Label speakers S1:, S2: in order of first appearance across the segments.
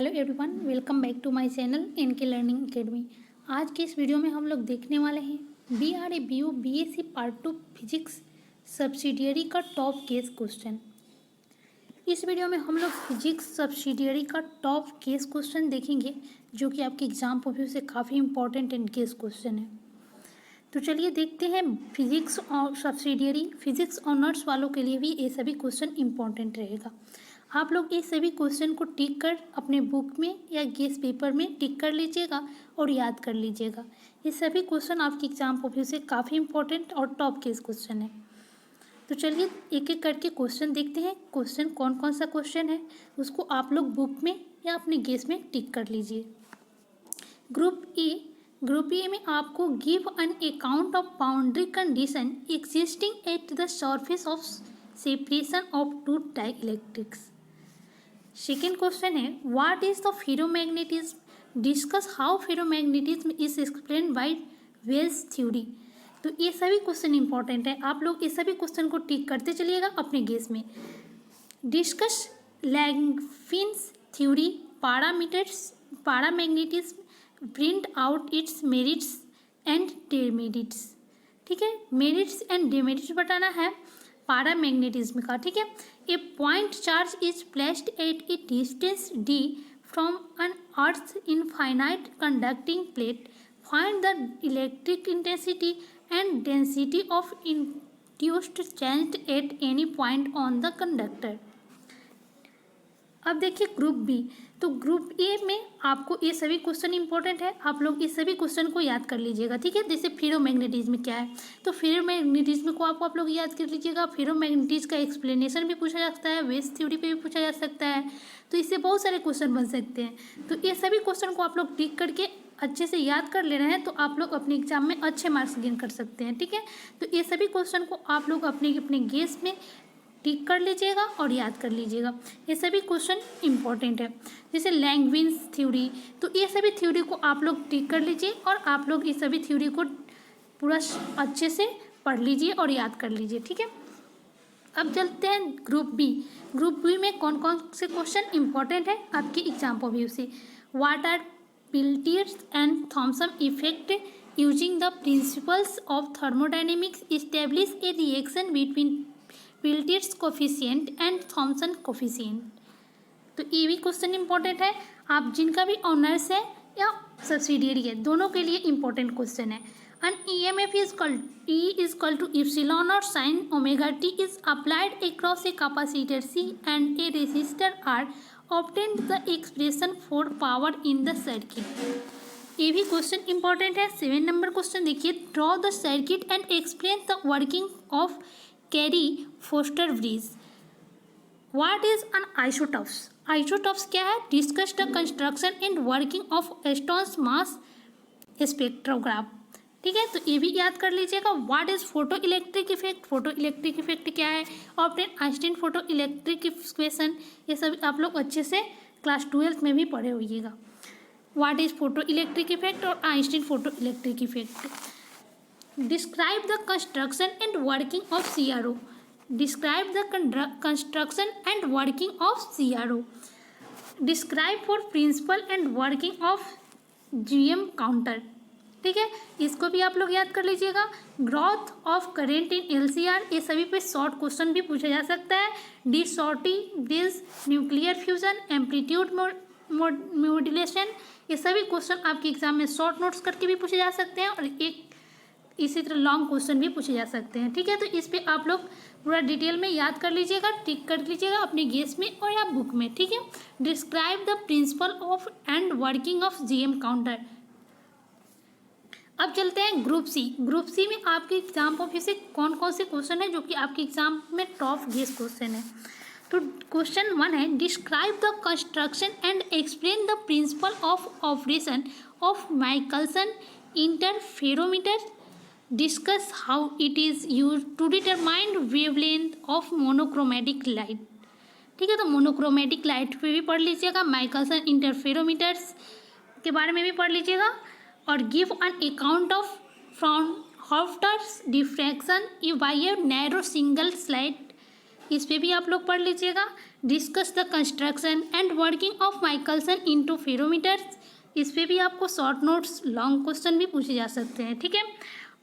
S1: Hello everyone, welcome back to my channel NK learning academy. आज की इस video में हम लोग देखने वाले हैं BRABO BSc part 2 physics subsidiary का टॉप केस क्वेश्चन। इस वीडियो में हम लोग फिजिक्स सब्सिडियरी का टॉप केस क्वेश्चन देखेंगे, जो कि आपके एग्जाम पॉइंट ऑफ व्यू से काफ़ी इंपॉर्टेंट एंड केस क्वेश्चन है। तो चलिए देखते हैं। फिजिक्स और सब्सिडियरी फिजिक्स ऑनर्स वालों के लिए भी ये सभी क्वेश्चन इंपॉर्टेंट रहेगा। आप लोग ये सभी क्वेश्चन को टिक कर अपने बुक में या गेस पेपर में टिक कर लीजिएगा और याद कर लीजिएगा। ये सभी क्वेश्चन आपके एग्जाम पॉइंट ऑफ व्यू से काफ़ी इंपॉर्टेंट और टॉप केस क्वेश्चन है। तो चलिए एक एक करके क्वेश्चन देखते हैं। क्वेश्चन कौन कौन सा क्वेश्चन है उसको आप लोग बुक में या अपने गेस में टिक कर लीजिए। ग्रुप ए में आपको give an account of boundary condition existing at the surface of separation of two dielectrics. Second question है what is the ferromagnetism, discuss how ferromagnetism is explained by Weiss theory. तो ये सभी question important है, आप लोग ये सभी question को टिक करते चलिएगा अपने गेस में। Discuss Langevin's theory, paramagnetism, print out its merits and demerits. ठीक है, मेरिट्स एंड डेमेरिट्स बताना है पैरामैग्नेटिज्म का। ठीक है, a point charge is placed at a distance d from an earth infinite conducting plate, find the electric intensity and density of induced charge at any point on the conductor. अब देखिए group B. तो group A में आपको ये सभी question important है, आप लोग इस सभी क्वेश्चन को याद कर लीजिएगा। ठीक है, जैसे फेरोमैग्नेटिज्म क्या है, तो फेरोमैग्नेटिज्म को आप लोग याद कर लीजिएगा। फेरोमैग्नेटिज्म का एक्सप्लेनेशन भी पूछा जा सकता है, वेव्स थ्योरी पे भी पूछा जा सकता है, तो इससे बहुत सारे क्वेश्चन बन सकते हैं। तो ये सभी क्वेश्चन को आप लोग टिक करके अच्छे से याद कर ले रहे हैं तो आप लोग अपने एग्जाम में अच्छे मार्क्स गेन कर सकते हैं। ठीक है, तो ये सभी क्वेश्चन को आप लोग अपने गेस में टिक कर लीजिएगा और याद कर लीजिएगा। ये सभी क्वेश्चन इंपॉर्टेंट है। जैसे लैंगविन्स थ्योरी, तो ये सभी थ्योरी को आप लोग टिक कर लीजिए और आप लोग इस सभी थ्योरी को पूरा अच्छे से पढ़ लीजिए और याद कर लीजिए। ठीक है, अब चलते हैं ग्रुप बी। ग्रुप बी में कौन कौन से क्वेश्चन इंपॉर्टेंट है आपके एग्जाम पॉइंट ऑफ व्यू से। What are Peltier's and Thomson effect, using the principles of thermodynamics establish a reaction between Peltier's coefficient and Thomson coefficient. तो ये भी क्वेश्चन इंपॉर्टेंट है, आप जिनका भी ऑनर्स है या सब्सिडियरी है दोनों के लिए इंपॉर्टेंट क्वेश्चन है। And EMF is equal to epsilon और sin omega t is applied across a capacitor C and a resistor R, obtained the expression for power in the circuit। ये भी क्वेश्चन इंपॉर्टेंट है। 7 number question देखिए, draw the circuit and explain the working of Carey Foster bridge. What is an isotopes, isotopes क्या है, discuss the construction and working of Aston's mass spectrograph. ठीक है, तो ये भी याद कर लीजिएगा। What is photo electric effect, photo electric effect क्या है, obtain Einstein photo electric equation. ये सब आप लोग अच्छे से क्लास 12th में भी पढ़े होइएगा। What is photo electric effect और Einstein photo electric effect. Describe the construction and working of CRO. Describe the construction and working of CRO. Describe for principle and working of GM counter. ठीक है, इसको भी आप लोग याद कर लीजिएगा। Growth of current in LCR, ये सभी पे शॉर्ट क्वेश्चन भी पूछा जा सकता है। डी शॉर्टी डिज न्यूक्लियर फ्यूजन, एम्पलीट्यूड मॉड्यूलेशन, ये सभी क्वेश्चन आपके एग्जाम में शॉर्ट नोट्स करके भी पूछे जा सकते हैं और एक इसी तरह लॉन्ग क्वेश्चन भी पूछे जा सकते हैं। ठीक है, तो इस पे आप लोग पूरा डिटेल में याद कर लीजिएगा, टिक कर लीजिएगा अपने गेस में और या बुक में। ठीक है, describe the principle of and working of GM counter. अब चलते हैं ग्रुप सी। ग्रुप सी में आपके एग्जाम पॉइंट ऑफ व्यू से कौन कौन से क्वेश्चन है जो कि आपके एग्जाम में टॉप गेस क्वेश्चन है। तो क्वेश्चन 1 है, describe the construction and explain the principle of operation of Michelson interferometer, discuss how it is use to determine wavelength of monochromatic light. ठीक है, तो मोनोक्रोमेटिक लाइट पे भी पढ़ लीजिएगा, माइकलसन इंटरफेरोमीटर्स के बारे में भी पढ़ लीजिएगा और give an account of Fraunhofer's diffraction by a narrow single slit, इस पे भी आप लोग पढ़ लीजिएगा। Discuss the construction and working of Michelson interferometers, इस पे भी आपको शॉर्ट नोट्स लॉन्ग क्वेश्चन भी पूछे जा सकते हैं, ठीक है।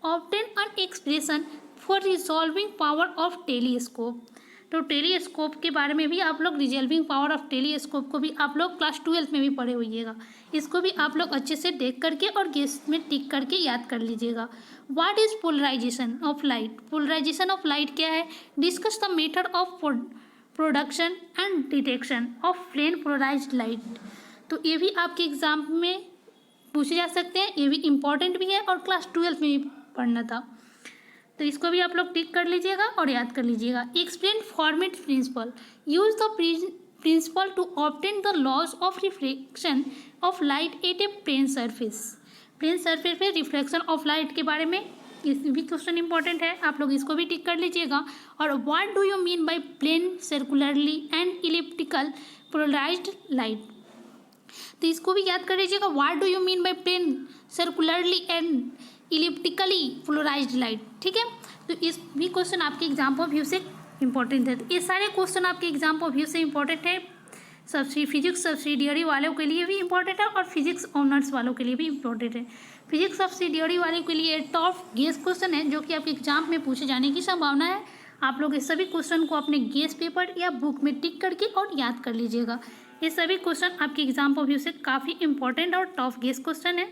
S1: Obtain an expression for resolving power of telescope, तो टेलीस्कोप के बारे में भी आप लोग रिजॉल्विंग पावर ऑफ टेलीस्कोप को भी आप लोग क्लास 12 में भी पढ़े होइएगा, इसको भी आप लोग अच्छे से देख करके और गेस में टिक करके याद कर लीजिएगा। What is polarisation of light, polarisation of light क्या है? Discuss the method of production and detection of plane polarised light, तो ये भी आपके एग्जाम में पूछे जा सकते हैं, ये भी इम्पॉर्टेंट भी है और क्लास 12 में भी पढ़ना था, तो इसको भी आप लोग टिक कर लीजिएगा और याद कर लीजिएगा। Explain Fermat principle, use the principle to obtain the laws of reflection of light at a plane surface, plane surface पे रिफ्लेक्शन ऑफ लाइट के बारे में इस भी क्वेश्चन इंपॉर्टेंट है, आप लोग इसको भी टिक कर लीजिएगा। और what do you mean by plane circularly and elliptical polarized light, तो इसको भी याद कर लीजिएगा। What do you mean by plane circularly and elliptically polarized light, ठीक है। तो इस भी क्वेश्चन आपके एग्जाम पॉइंट व्यू से इंपॉर्टेंट है, तो ये सारे क्वेश्चन आपके एग्जाम पॉइंट व्यू से इंपॉर्टेंट है। फिजिक्स सब्सिडियरी वालों के लिए भी इंपॉर्टेंट है और फिजिक्स ऑनर्स वालों के लिए भी इंपॉर्टेंट है। फिजिक्स सब्सिडियरी वालों के लिए टॉप गेस क्वेश्चन है जो कि आपके एग्जाम में पूछे जाने की संभावना है। आप लोग इस सभी क्वेश्चन को अपने गेस पेपर या बुक में टिक करके और याद कर लीजिएगा। ये सभी क्वेश्चन आपके एग्जाम पॉइंट व्यू से काफ़ी इंपॉर्टेंट और टॉप गेस क्वेश्चन है।